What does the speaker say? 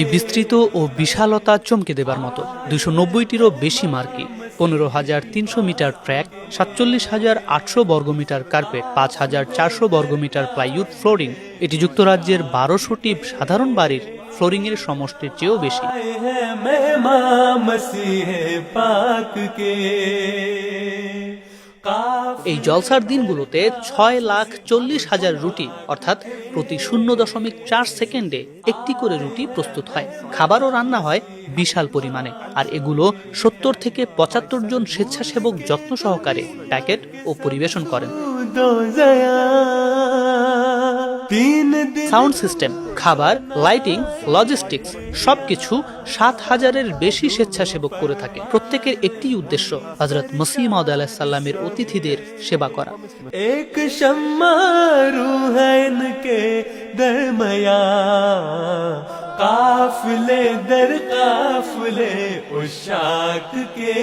এই বিস্তৃত ও বিশালতা চমকে দেবার মতো। 290টিরও বেশি মার্কি, 15,300 মিটার ট্র্যাক, 47,800 বর্গমিটার কার্পেট, 5,400 বর্গমিটার প্লাইউড ফ্লোরিং। এটি যুক্তরাজ্যের 1200টি সাধারণ বাড়ির ফ্লোরিংয়ের সমষ্টির চেয়েও বেশি। এই জলসার দিনগুলোতে 6,40,000 রুটি অর্থাৎ প্রতি 0.4 সেকেন্ডে একটি করে রুটি প্রস্তুত হয়। খাবারও রান্না হয় বিশাল পরিমাণে, আর এগুলো 70 থেকে 75 জন স্বেচ্ছাসেবক যত্ন সহকারে প্যাকেট ও পরিবেশন করেন। সাউন্ড সিস্টেম, খাবার, লাইটিং, লজিস্টিক্স সবকিছু 7,000-এর বেশি স্বেচ্ছাসেবক করে থাকে। প্রত্যেকের একটি উদ্দেশ্য, হযরত মসিহ মাউদ আলাইহিস সালামের অতিথিদের সেবা করা। এক শাম্মা রূহান কে দরমিয়া কাফিলে দর কাফিলে উশাক কে